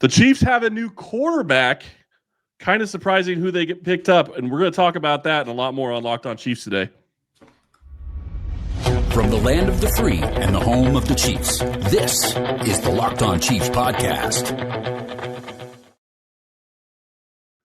The Chiefs have a new quarterback. Kind of surprising who they get picked up, and we're going to talk about that and a lot more on Locked On Chiefs today. From the land of the free and the home of the Chiefs, this is the Locked On Chiefs podcast.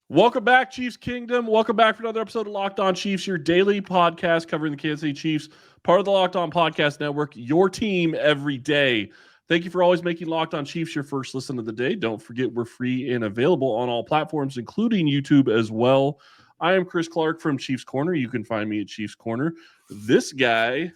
Welcome back, Chiefs Kingdom. Welcome back for another episode of Locked On Chiefs, your daily podcast covering the Kansas City Chiefs, part of the Locked On Podcast Network, your team every day. Thank you for always making Locked On Chiefs your first listen of the day. Don't forget we're free and available on all platforms, including YouTube as well. I am Chris Clark from Chiefs Corner. You can find me at Chiefs Corner. This guy...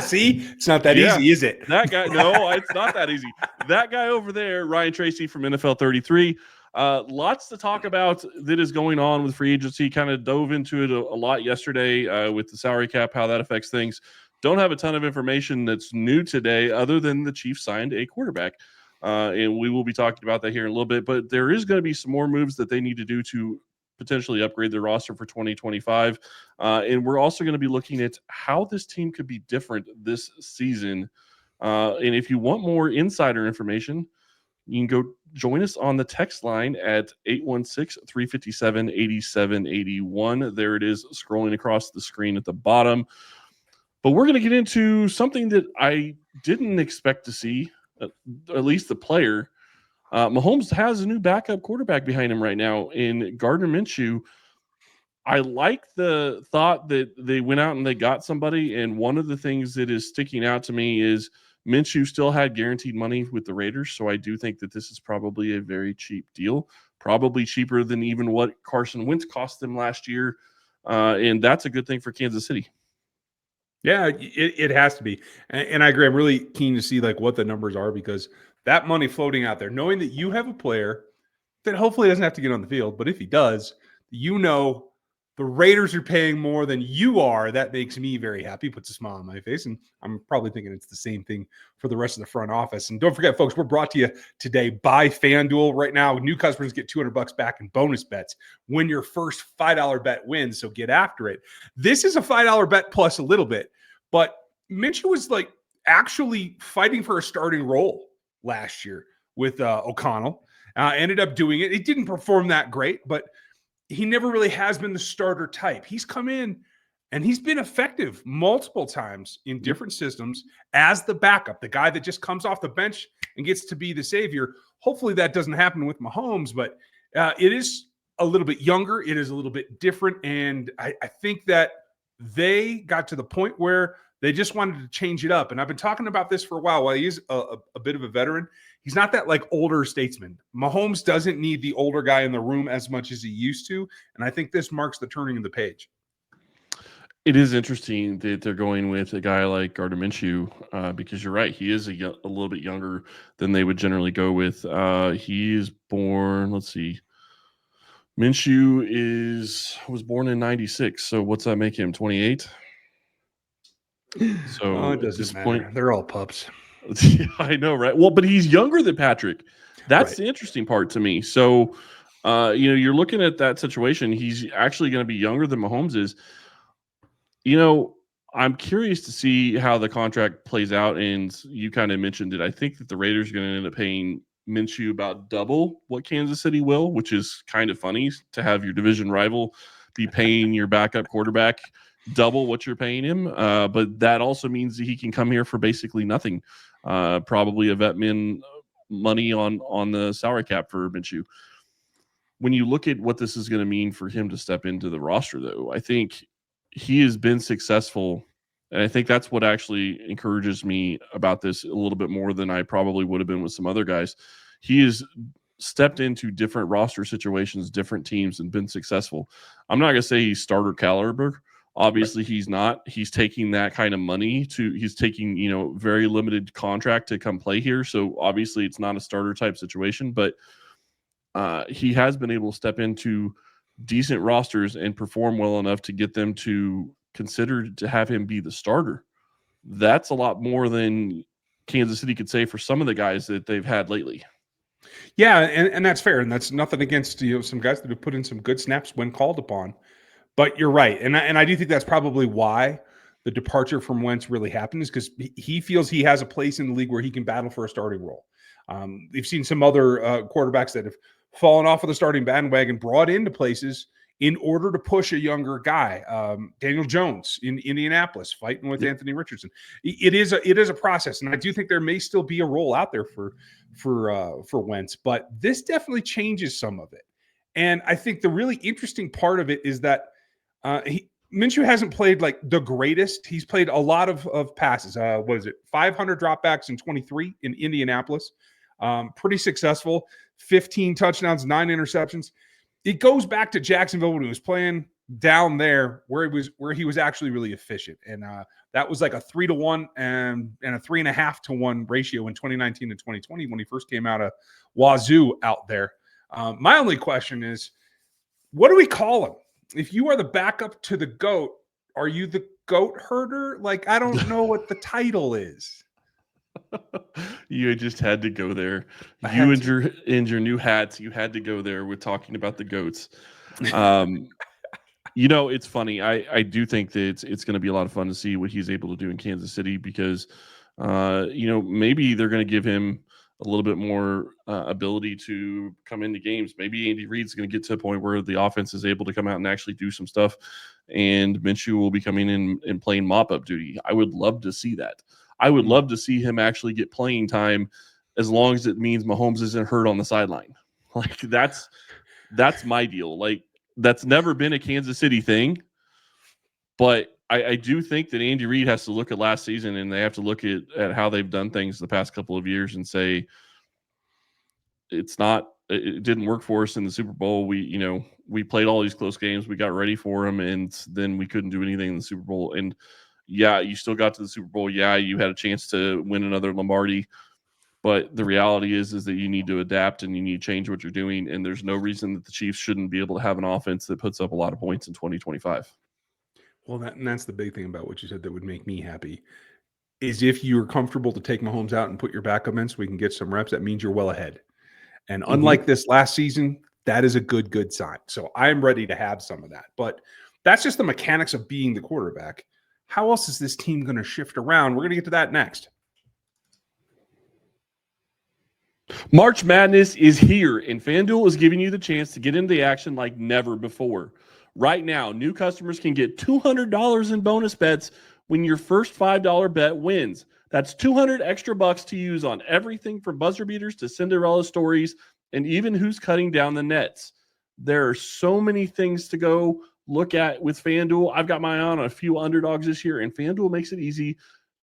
see? It's not that easy, is it? That guy, no, it's not that easy. That guy over there, Ryan Tracy from NFL 33. Lots to talk about that is going on with free agency. Kind of dove into it a lot yesterday with the salary cap, how that affects things. Don't have a ton of information that's new today other than the Chiefs signed a quarterback. And we will be talking about that here in a little bit. But there is going to be some more moves that they need to do to potentially upgrade their roster for 2025. And we're also going to be looking at how this team could be different this season. And if you want more insider information, you can go join us on the text line at 816-357-8781. There it is, scrolling across the screen at the bottom. But we're going to get into something that I didn't expect to see, at least the player. Mahomes has a new backup quarterback behind him right now in Gardner Minshew. I like the thought that they went out and they got somebody, and one of the things that is sticking out to me is Minshew still had guaranteed money with the Raiders, so I do think that this is probably a very cheap deal, probably cheaper than even what Carson Wentz cost them last year, and that's a good thing for Kansas City. Yeah, it has to be. And I agree. I'm really keen to see like what the numbers are, because that money floating out there, knowing that you have a player that hopefully doesn't have to get on the field, but if he does, you know the Raiders are paying more than you are. That makes me very happy, puts a smile on my face. And I'm probably thinking it's the same thing for the rest of the front office. And don't forget, folks, we're brought to you today by FanDuel. Right now, new customers get $200 back in bonus bets when your first $5 bet wins. So get after it. This is a $5 bet plus a little bit, but Minshew was like actually fighting for a starting role last year with O'Connell. Ended up doing it. It didn't perform that great, but he never really has been the starter type. He's come in and he's been effective multiple times in different systems as the backup, the guy that just comes off the bench and gets to be the savior. Hopefully that doesn't happen with Mahomes, but it is a little bit younger. It is a little bit different. And I think that they got to the point where they just wanted to change it up. And I've been talking about this for a while. While he's a bit of a veteran, he's not that like older statesman. Mahomes doesn't need the older guy in the room as much as he used to. And I think this marks the turning of the page. It is interesting that they're going with a guy like Gardner Minshew because you're right. He is a little bit younger than they would generally go with. He is born, let's see. Minshew was born in 96. So what's that make him, 28? So it doesn't matter. Point, they're all pups. I know, right? Well, but he's younger than Patrick. That's right. The interesting part to me. So, you're looking at that situation. He's actually going to be younger than Mahomes is. I'm curious to see how the contract plays out. And you kind of mentioned it. I think that the Raiders are going to end up paying Minshew about double what Kansas City will, which is kind of funny to have your division rival be paying your backup quarterback double what you're paying him. But that also means that he can come here for basically nothing. Probably a vet min money on the salary cap for Minshew. When you look at what this is going to mean for him to step into the roster, though, I think he has been successful. And I think that's what actually encourages me about this a little bit more than I probably would have been with some other guys. He has stepped into different roster situations, different teams, and been successful. I'm not going to say he's starter caliber. Obviously, he's not. He's taking that kind of money he's taking, very limited contract to come play here. So obviously it's not a starter type situation, but he has been able to step into decent rosters and perform well enough to get them to consider to have him be the starter. That's a lot more than Kansas City could say for some of the guys that they've had lately. Yeah, and that's fair. And that's nothing against some guys that have put in some good snaps when called upon. But you're right. And I do think that's probably why the departure from Wentz really happened, is because he feels he has a place in the league where he can battle for a starting role. We've seen some other quarterbacks that have fallen off of the starting bandwagon, brought into places in order to push a younger guy. Daniel Jones in Indianapolis fighting with Anthony Richardson. It is a process, and I do think there may still be a role out there for Wentz, but this definitely changes some of it. And I think the really interesting part of it is that Minshew hasn't played like the greatest. He's played a lot of passes. What is it? 500 dropbacks in 23 in Indianapolis. Pretty successful. 15 touchdowns, 9 interceptions. It goes back to Jacksonville when he was playing down there, where he was actually really efficient, and that was like a 3-to-1 and a 3.5-to-1 ratio in 2019 and 2020 when he first came out of Wazoo out there. My only question is, what do we call him? If you are the backup to the GOAT, are you the GOAT herder? Like, I don't know what the title is. You just had to go there. You and your new hats, you had to go there with talking about the GOATs. It's funny. I do think that it's going to be a lot of fun to see what he's able to do in Kansas City because, maybe they're going to give him a little bit more ability to come into games. Maybe Andy Reid's going to get to a point where the offense is able to come out and actually do some stuff, and Minshew will be coming in and playing mop-up duty. I would love to see that. I would love to see him actually get playing time as long as it means Mahomes isn't hurt on the sideline. Like, that's my deal. Like, that's never been a Kansas City thing, but I do think that Andy Reid has to look at last season, and they have to look at how they've done things the past couple of years and say, it didn't work for us in the Super Bowl. We played all these close games. We got ready for them, and then we couldn't do anything in the Super Bowl. And yeah, you still got to the Super Bowl. Yeah, you had a chance to win another Lombardi. But the reality is that you need to adapt and you need to change what you're doing. And there's no reason that the Chiefs shouldn't be able to have an offense that puts up a lot of points in 2025. Well, that's the big thing about what you said that would make me happy is if you're comfortable to take Mahomes out and put your backup in so we can get some reps, that means you're well ahead. And unlike this last season, that is a good sign. So I'm ready to have some of that. But that's just the mechanics of being the quarterback. How else is this team going to shift around? We're going to get to that next. March Madness is here, and FanDuel is giving you the chance to get into the action like never before. Right now, new customers can get $200 in bonus bets when your first $5 bet wins. That's $200 extra bucks to use on everything from buzzer beaters to Cinderella stories and even who's cutting down the nets. There are so many things to go look at with FanDuel. I've got my eye on a few underdogs this year, and FanDuel makes it easy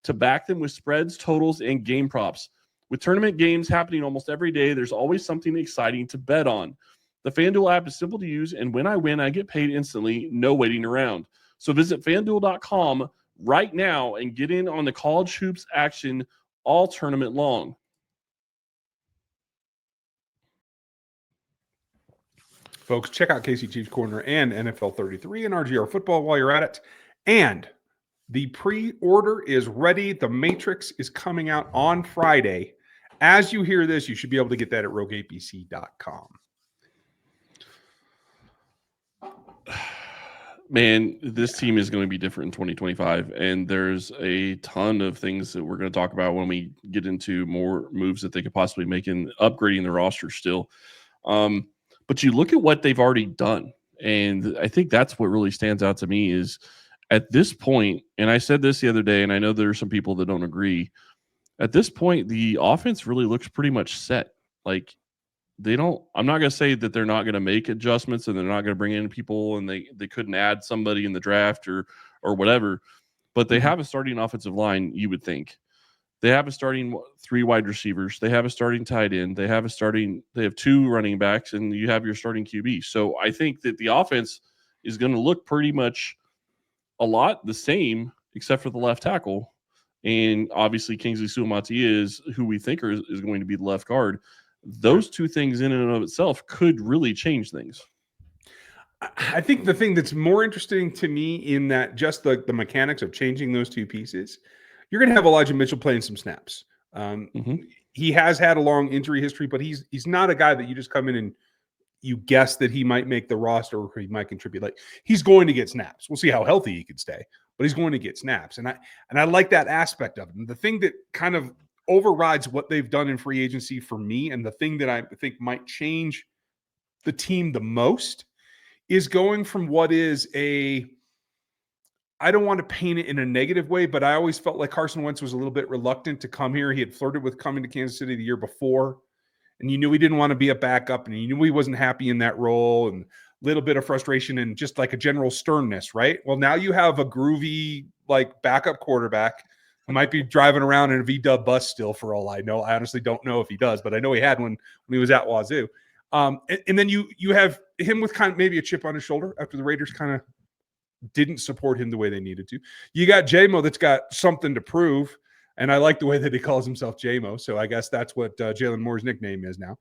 to back them with spreads, totals, and game props. With tournament games happening almost every day, there's always something exciting to bet on. The FanDuel app is simple to use, and when I win, I get paid instantly, no waiting around. So visit FanDuel.com right now and get in on the college hoops action all tournament long. Folks, check out KC Chiefs Corner and NFL 33 and RGR Football while you're at it. And the pre-order is ready. The Matrix is coming out on Friday. As you hear this, you should be able to get that at rogueapc.com. Man, this team is going to be different in 2025, and there's a ton of things that we're going to talk about when we get into more moves that they could possibly make in upgrading the roster still. But you look at what they've already done, and I think that's what really stands out to me is at this point, and I said this the other day, and I know there are some people that don't agree, at this point, the offense really looks pretty much set. Like, I'm not going to say that they're not going to make adjustments and they're not going to bring in people and they couldn't add somebody in the draft or whatever, but they have a starting offensive line, you would think. They have a starting 3 wide receivers. They have a starting tight end. They have 2 running backs, and you have your starting QB. So I think that the offense is going to look pretty much a lot the same, except for the left tackle. And obviously Kingsley Suamati is who we think is going to be the left guard. Those 2 things in and of itself could really change things. I think the thing that's more interesting to me in that just the mechanics of changing those 2 pieces, you're going to have Elijah Mitchell playing some snaps. He has had a long injury history, but he's not a guy that you just come in and you guess that he might make the roster or he might contribute. Like, he's going to get snaps. We'll see how healthy he can stay, but he's going to get snaps. And I like that aspect of it. And the thing that kind of overrides what they've done in free agency for me. And the thing that I think might change the team the most is going from what is I don't want to paint it in a negative way, but I always felt like Carson Wentz was a little bit reluctant to come here. He had flirted with coming to Kansas City the year before, and you knew he didn't want to be a backup, and you knew he wasn't happy in that role, and a little bit of frustration and just like a general sternness, right? Well, now you have a groovy, like, backup quarterback who might be driving around in a V-dub bus still, for all I know. I honestly don't know if he does, but I know he had one when he was at Wazoo. And then you have him with kind of maybe a chip on his shoulder after the Raiders kind of didn't support him the way they needed to. You got JMO that's got something to prove, and I like the way that he calls himself JMO, so I guess that's what Jalen Moore's nickname is now.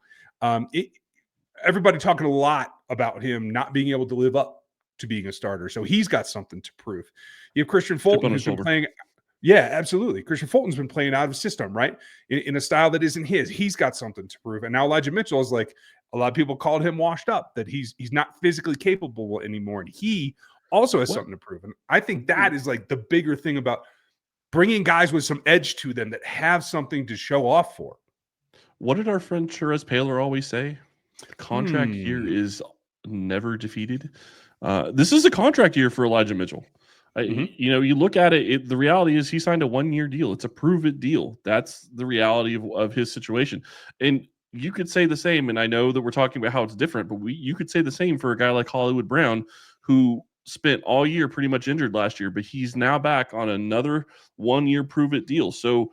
Everybody talking a lot about him not being able to live up to being a starter, so he's got something to prove. You have Christian Fulton, who's been playing – yeah, absolutely. Christian Fulton's been playing out of system, right? In a style that isn't his. He's got something to prove. And now Elijah Mitchell is like, a lot of people called him washed up, that he's not physically capable anymore. And he also has something to prove. And I think that is like the bigger thing about bringing guys with some edge to them that have something to show off for. What did our friend Therese Paler always say? The contract year is never defeated. This is a contract year for Elijah Mitchell. You look at it, the reality is he signed a 1-year deal. It's a prove-it deal. That's the reality of his situation. And you could say the same, and I know that we're talking about how it's different, but you could say the same for a guy like Hollywood Brown, who spent all year pretty much injured last year, but he's now back on another 1-year prove-it deal. So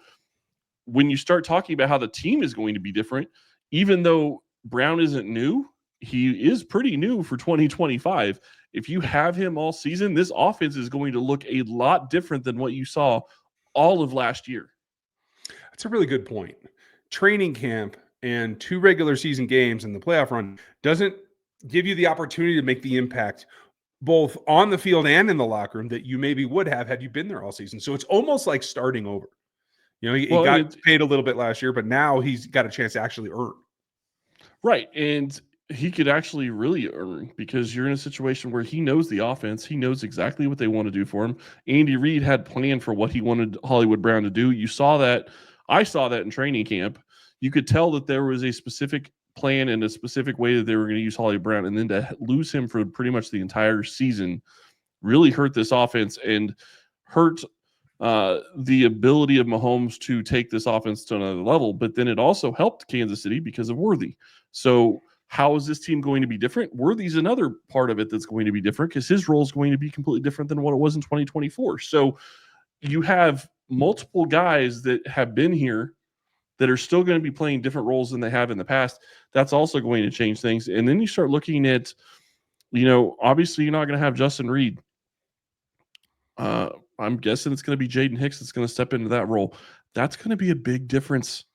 when you start talking about how the team is going to be different, even though Brown isn't new, he is pretty new for 2025. If you have him all season, this offense is going to look a lot different than what you saw all of last year. That's a really good point. Training camp and 2 regular season games in the playoff run doesn't give you the opportunity to make the impact both on the field and in the locker room that you maybe would have had you been there all season. So it's almost like starting over. He got paid a little bit last year, but now he's got a chance to actually earn. Right. And he could actually really earn, because you're in a situation where he knows the offense. He knows exactly what they want to do for him. Andy Reid had planned for what he wanted Hollywood Brown to do. You saw that. I saw that in training camp. You could tell that there was a specific plan and a specific way that they were going to use Hollywood Brown, and then to lose him for pretty much the entire season really hurt this offense and hurt the ability of Mahomes to take this offense to another level. But then it also helped Kansas City because of Worthy. So how is this team going to be different? Worthy's another part of it that's going to be different, because his role is going to be completely different than what it was in 2024. So you have multiple guys that have been here that are still going to be playing different roles than they have in the past. That's also going to change things. And then you start looking at, obviously you're not going to have Justin Reed. I'm guessing it's going to be Jaden Hicks that's going to step into that role. That's going to be a big difference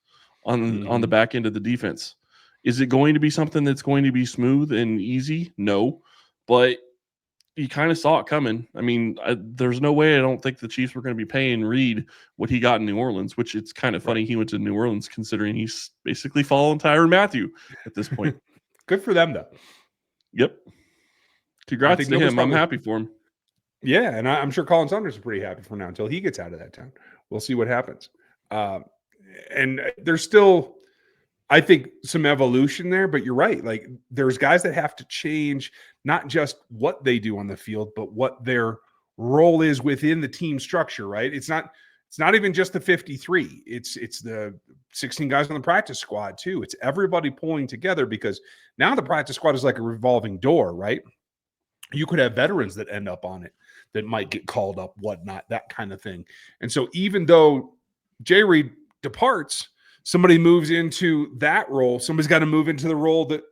on the back end of the defense. Is it going to be something that's going to be smooth and easy? No, but you kind of saw it coming. I mean, there's no way I don't think the Chiefs were going to be paying Reed what he got in New Orleans, which it's kind of funny he went to New Orleans considering he's basically following Tyrann Mathieu at this point. Good for them, though. Yep. Congrats to him. I'm happy for him. Yeah, and I'm sure Colin Saunders is pretty happy for now until he gets out of that town. We'll see what happens. And there's still, I think, some evolution there, but you're right. Like, there's guys that have to change not just what they do on the field, but what their role is within the team structure, right? It's not even just the 53. It's the 16 guys on the practice squad too. It's everybody pulling together, because now the practice squad is like a revolving door, right? You could have veterans that end up on it that might get called up, whatnot, that kind of thing. And so even though Jay Reed departs, somebody moves into that role. Somebody's got to move into the role that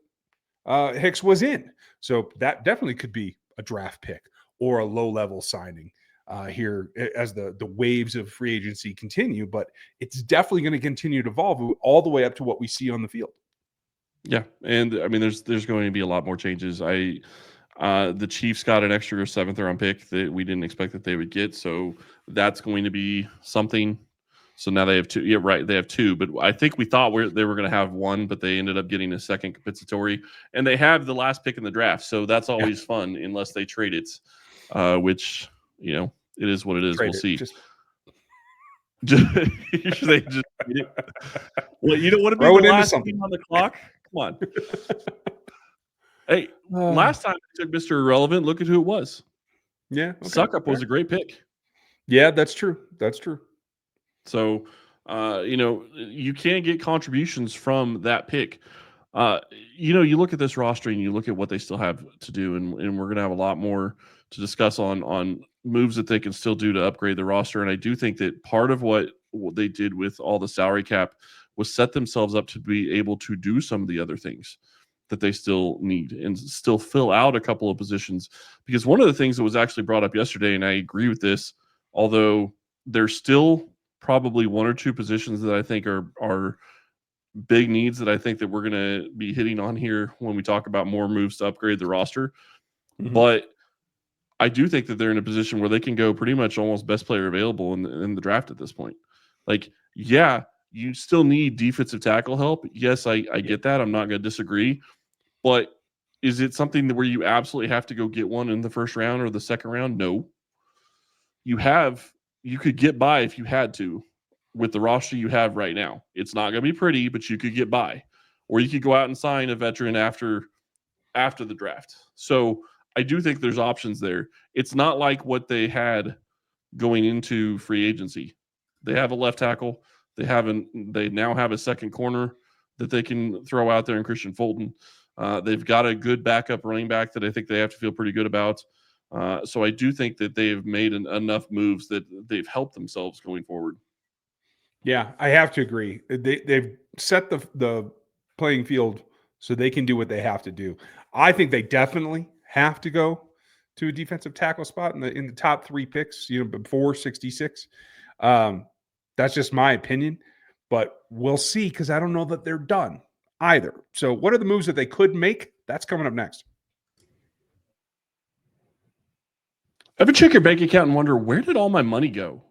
Hicks was in. So that definitely could be a draft pick or a low-level signing here as the waves of free agency continue. But it's definitely going to continue to evolve all the way up to what we see on the field. Yeah, and I mean, there's going to be a lot more changes. The Chiefs got an extra 7th-round pick that we didn't expect that they would get, so that's going to be something. So now they have 2. Yeah, right. They have 2, but I think we thought they were going to have 1, but they ended up getting a second compensatory, and they have the last pick in the draft. So that's always fun, unless they trade it, which it is what it is. We'll see. They just well, you don't want to be Throw it the into last something. team on the clock. Come on. Hey, last time I took Mr. Irrelevant, look at who it was. Yeah. Okay, Suckup was a great pick. Yeah, that's true. That's true. So, you can get contributions from that pick. You look at this roster and you look at what they still have to do, and we're going to have a lot more to discuss on moves that they can still do to upgrade the roster. And I do think that part of what they did with all the salary cap was set themselves up to be able to do some of the other things that they still need and still fill out a couple of positions. Because one of the things that was actually brought up yesterday, and I agree with this, although there's still probably one or two positions that I think are big needs that I think that we're going to be hitting on here when we talk about more moves to upgrade the roster. Mhm. But I do think that they're in a position where they can go pretty much almost best player available in the draft at this point. Like, yeah, you still need defensive tackle help. Yes, I get that. I'm not going to disagree. But is it something where you absolutely have to go get one in the first round or the second round? No. You could get by if you had to with the roster you have right now. It's not going to be pretty, but you could get by. Or you could go out and sign a veteran after the draft. So I do think there's options there. It's not like what they had going into free agency. They have a left tackle. They now have a second corner that they can throw out there in Christian Fulton. They've got a good backup running back that I think they have to feel pretty good about. So I do think that they've made enough moves that they've helped themselves going forward. Yeah, I have to agree. They've set the playing field so they can do what they have to do. I think they definitely have to go to a defensive tackle spot in the top 3 picks, before 66. That's just my opinion, but we'll see because I don't know that they're done either. So, what are the moves that they could make? That's coming up next. Ever check your bank account and wonder, where did all my money go?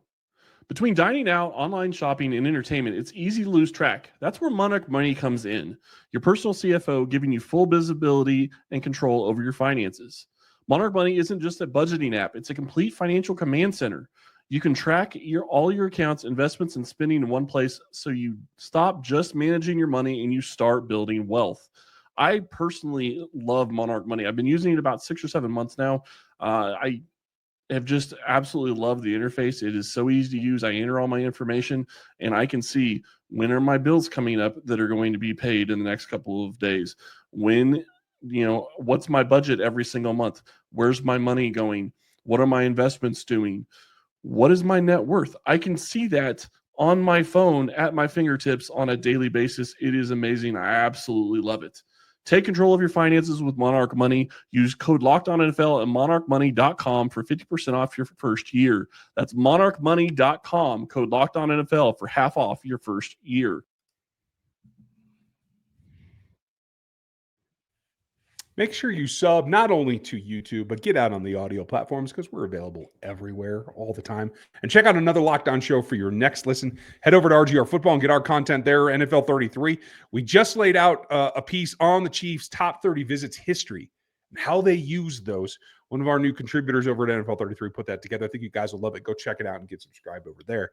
Between dining out, online shopping, and entertainment, it's easy to lose track. That's where Monarch Money comes in, your personal CFO giving you full visibility and control over your finances. Monarch Money isn't just a budgeting app, it's a complete financial command center. You can track all your accounts, investments, and spending in one place so you stop just managing your money and you start building wealth. I personally love Monarch Money. I've been using it about 6 or 7 months now. I have just absolutely loved the interface. It is so easy to use. I enter all my information and I can see when are my bills coming up that are going to be paid in the next couple of days. What's my budget every single month? Where's my money going? What are my investments doing? What is my net worth? I can see that on my phone at my fingertips on a daily basis. It is amazing. I absolutely love it. Take control of your finances with Monarch Money. Use code LOCKEDONNFL at monarchmoney.com for 50% off your first year. That's monarchmoney.com, code LOCKEDONNFL for half off your first year. Make sure you sub not only to YouTube, but get out on the audio platforms because we're available everywhere all the time. And check out another Locked On show for your next listen. Head over to RGR Football and get our content there, NFL 33. We just laid out a piece on the Chiefs' top 30 visits history and how they used those. One of our new contributors over at NFL 33 put that together. I think you guys will love it. Go check it out and get subscribed over there.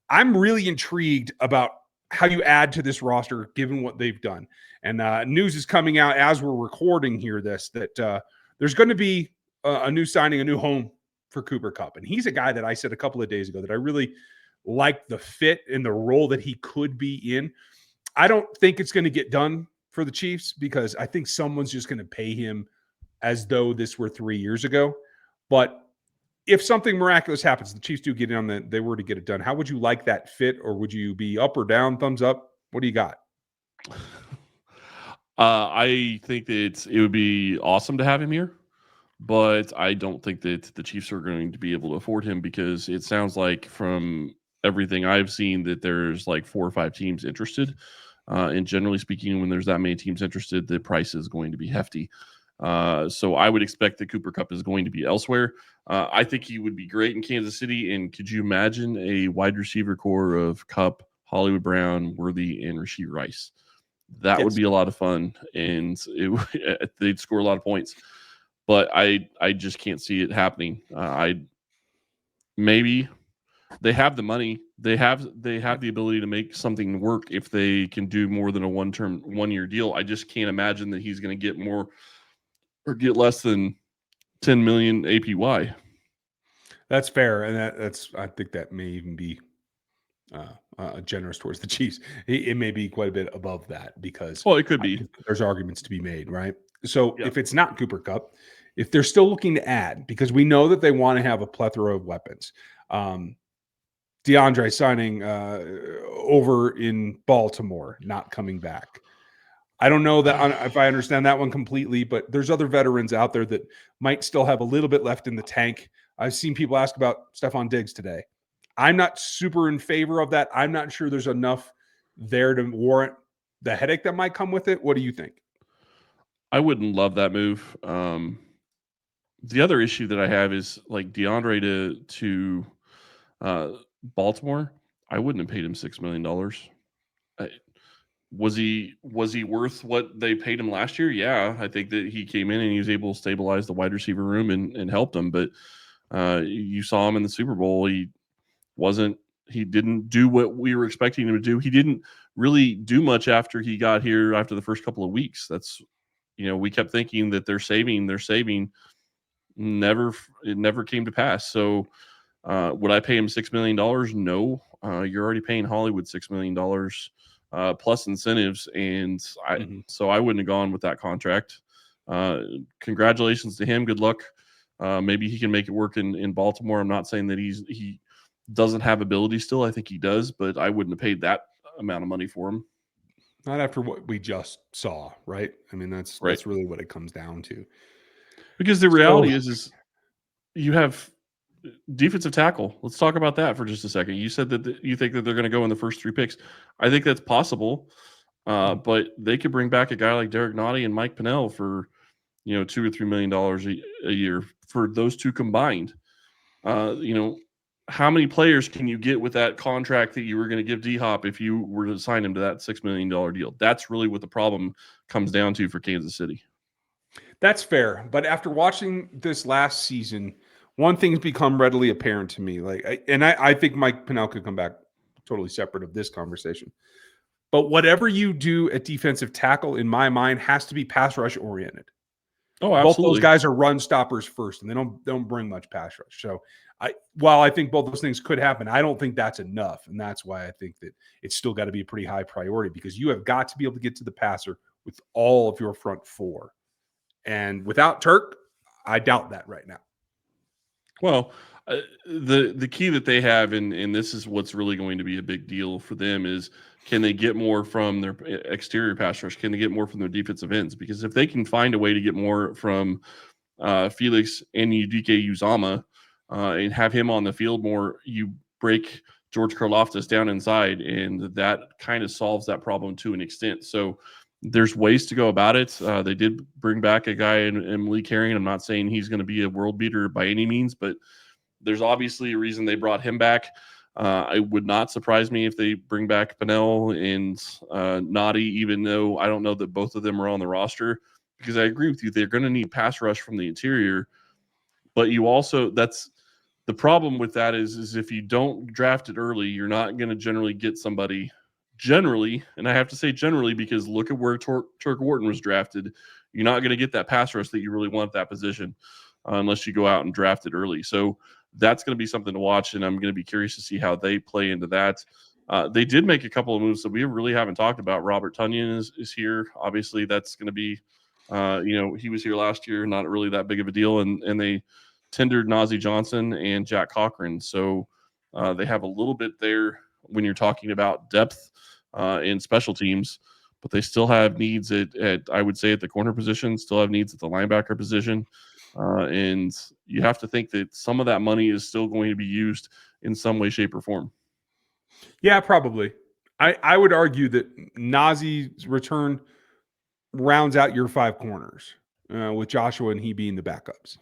I'm really intrigued about how you add to this roster given what they've done. And news is coming out as we're recording here that there's going to be a new signing, a new home for Cooper Kupp. And he's a guy that I said a couple of days ago that I really like the fit and the role that he could be in. I don't think it's going to get done for the Chiefs because I think someone's just going to pay him as though this were 3 years ago. But if something miraculous happens, the Chiefs do get in on they were to get it done. How would you like that fit, or would you be up or down, thumbs up? What do you got? I think that it would be awesome to have him here, but I don't think that the Chiefs are going to be able to afford him because it sounds like from everything I've seen that there's like 4 or 5 teams interested. And generally speaking, when there's that many teams interested, the price is going to be hefty. So I would expect that Cooper Kupp is going to be elsewhere. I think he would be great in Kansas City. And could you imagine a wide receiver core of Kupp, Hollywood Brown, Worthy, and Rashee Rice? That would be a lot of fun, and they'd score a lot of points. But I just can't see it happening. Maybe they have the money. they have the ability to make something work if they can do more than a 1-year deal. I just can't imagine that he's going to get more or get less than 10 million APY. That's fair, and that's I think that may even be generous towards the Chiefs. It may be quite a bit above that because Well, it could I be. think there's arguments to be made, right? So Yeah. if it's not Cooper Kupp, if they're still looking to add, because we know that they want to have a plethora of weapons. DeAndre signing over in Baltimore, not coming back. I don't know that if I understand that one completely, but there's other veterans out there that might still have a little bit left in the tank. I've seen people ask about Stephon Diggs today. I'm not super in favor of that. I'm not sure there's enough there to warrant the headache that might come with it. What do you think? I wouldn't love that move. The other issue that I have is like DeAndre to uh, Baltimore. I wouldn't have paid him $6 million. Was he worth what they paid him last year? Yeah, I think that he came in and he was able to stabilize the wide receiver room and help them. But you saw him in the Super Bowl. He didn't do what we were expecting him to do. He didn't really do much after he got here after the first couple of weeks. That's we kept thinking that they're saving. It never came to pass. So would I pay him $6 million? No. You're already paying Hollywood $6 million plus incentives, and so I wouldn't have gone with that contract. Congratulations to him. Good luck. Maybe he can make it work in Baltimore. I'm not saying that he doesn't have ability still. I think he does, but I wouldn't have paid that amount of money for him. Not after what we just saw, right? I mean, that's really what it comes down to. Because the reality is you have defensive tackle. Let's talk about that for just a second. You said that you think that they're going to go in the first 3 picks. I think that's possible, but they could bring back a guy like Derek Nottie and Mike Pennell for $2 or $3 million a year for those two combined. How many players can you get with that contract that you were going to give D-Hop if you were to sign him to that $6 million deal? That's really what the problem comes down to for Kansas City. That's fair. But after watching this last season, one thing's become readily apparent to me. I think Mike Pennell could come back totally separate of this conversation. But whatever you do at defensive tackle, in my mind, has to be pass rush oriented. Oh, absolutely. Both those guys are run stoppers first, and they don't bring much pass rush. So while I think both those things could happen, I don't think that's enough. And that's why I think that it's still got to be a pretty high priority because you have got to be able to get to the passer with all of your front four. And without Turk, I doubt that right now. Well, the key that they have, and this is what's really going to be a big deal for them, is can they get more from their exterior pass rush? Can they get more from their defensive ends? Because if they can find a way to get more from Felix and Udike Uzama and have him on the field more, you break George Karlaftis down inside, and that kind of solves that problem to an extent. So there's ways to go about it. They did bring back a guy in Malik Carrion. I'm not saying he's going to be a world beater by any means, but there's obviously a reason they brought him back. It would not surprise me if they bring back Pennell and Noddy, even though I don't know that both of them are on the roster, because I agree with you. They're going to need pass rush from the interior, but you also, that's the problem with that is if you don't draft it early, you're not going to generally get somebody generally, and I have to say generally because look at where Turk Wharton was drafted. You're not going to get that pass rush that you really want at that position unless you go out and draft it early. So that's going to be something to watch, and I'm going to be curious to see how they play into that. They did make a couple of moves that we really haven't talked about. Robert Tonyan is here. Obviously, that's going to be, he was here last year, not really that big of a deal, and they tendered Najee Johnson and Jack Cochran. So they have a little bit there when you're talking about depth in special teams, but they still have needs at I would say at the corner position, still have needs at the linebacker position. And you have to think that some of that money is still going to be used in some way, shape, or form. Yeah, probably. I would argue that Nazee's return rounds out your 5 corners with Joshua and he being the backups.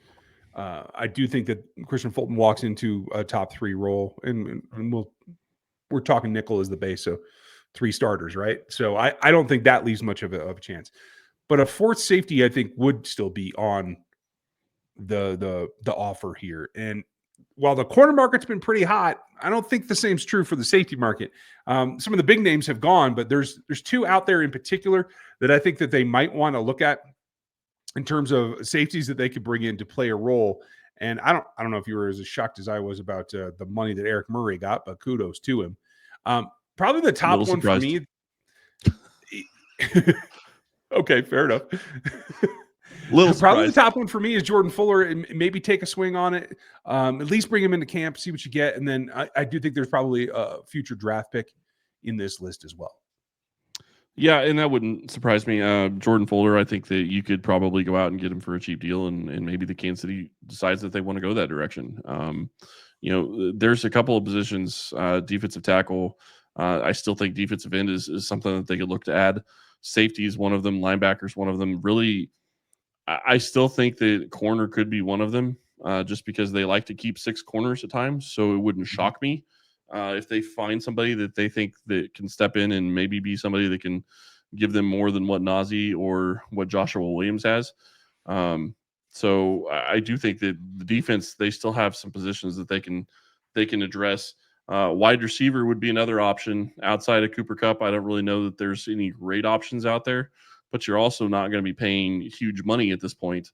I do think that Christian Fulton walks into a top 3 role, and we're talking nickel as the base, so 3 starters, right? So I don't think that leaves much of a chance. But a fourth safety, I think, would still be on the offer here. And while the corner market's been pretty hot, I don't think the same's true for the safety market. Some of the big names have gone, but there's two out there in particular that I think that they might want to look at in terms of safeties that they could bring in to play a role. And I don't know if you were as shocked as I was about the money that Eric Murray got, but kudos to him. Probably the top one for me. Okay, fair enough. Probably the top one for me is Jordan Fuller, and maybe take a swing on it. At least bring him into camp, see what you get, and then I do think there's probably a future draft pick in this list as well. Yeah, and that wouldn't surprise me. Jordan Fuller, I think that you could probably go out and get him for a cheap deal, and maybe the Kansas City decides that they want to go that direction. There's a couple of positions, defensive tackle. I still think defensive end is something that they could look to add. Safety is one of them. Linebackers, one of them. Really, I still think that corner could be one of them, just because they like to keep 6 corners at times. So it wouldn't shock me if they find somebody that they think that can step in and maybe be somebody that can give them more than what Nazi or what Joshua Williams has. So I do think that the defense, they still have some positions that they can address. Wide receiver would be another option outside of Cooper Kupp. I don't really know that there's any great options out there, but you're also not going to be paying huge money at this point.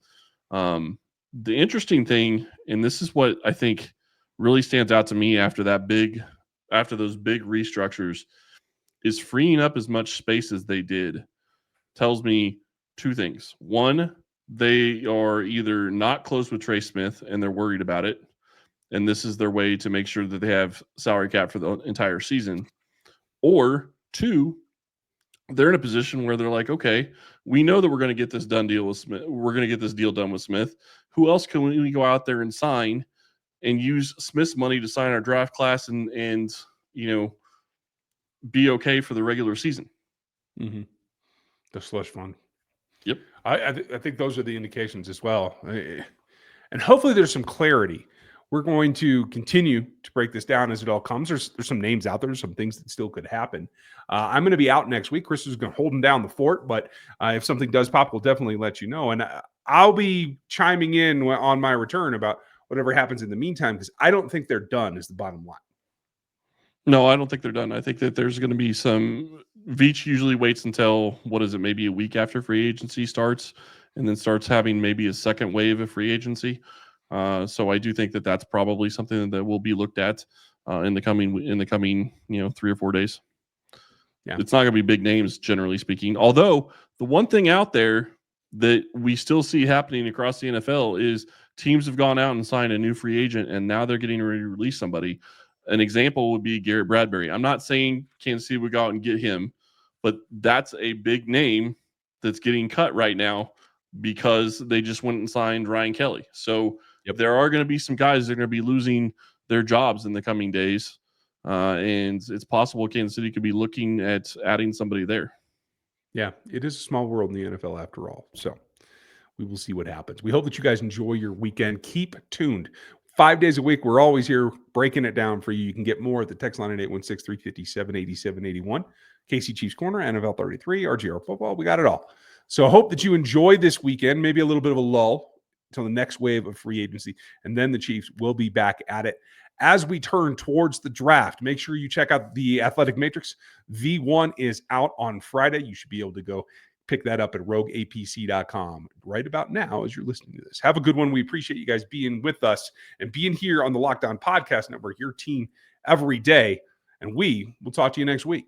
The interesting thing, and this is what I think really stands out to me after those big restructures, is freeing up as much space as they did tells me 2 things. One, they are either not close with Trey Smith and they're worried about it, and this is their way to make sure that they have salary cap for the entire season. Or 2, they're in a position where they're like, okay, we know that we're going to get this deal done with Smith. Who else can we go out there and sign and use Smith's money to sign our draft class and be okay for the regular season? Mm-hmm. The slush fund. Yep. I think those are the indications as well. And hopefully there's some clarity. We're going to continue to break this down as it all comes. There's some names out there, some things that still could happen. I'm going to be out next week. Chris is going to hold him down the fort, but if something does pop, we'll definitely let you know. And I'll be chiming in on my return about whatever happens in the meantime, because I don't think they're done is the bottom line. No, I don't think they're done. I think that there's going to be some. Veach usually waits until, maybe a week after free agency starts, and then starts having maybe a second wave of free agency. So I do think that that's probably something that will be looked at in the coming 3 or 4 days. Yeah, it's not going to be big names, generally speaking. Although the one thing out there that we still see happening across the NFL is teams have gone out and signed a new free agent, and now they're getting ready to release somebody. An example would be Garrett Bradbury. I'm not saying Kansas City would go out and get him, but that's a big name that's getting cut right now because they just went and signed Ryan Kelly. So there are going to be some guys that are going to be losing their jobs in the coming days. And it's possible Kansas City could be looking at adding somebody there. Yeah, it is a small world in the NFL after all. So we will see what happens. We hope that you guys enjoy your weekend. Keep tuned. 5 days a week, we're always here breaking it down for you. You can get more at the text line at 816-357-8781. KC Chiefs Corner, NFL 33, RGR Football. We got it all. So I hope that you enjoy this weekend, maybe a little bit of a lull until the next wave of free agency, and then the Chiefs will be back at it as we turn towards the draft. Make sure you check out the Athletic Matrix. V1 is out on Friday. You should be able to go pick that up at rogueapc.com right about now as you're listening to this. Have a good one. We appreciate you guys being with us and being here on the Locked On Podcast Network, your team every day. And we will talk to you next week.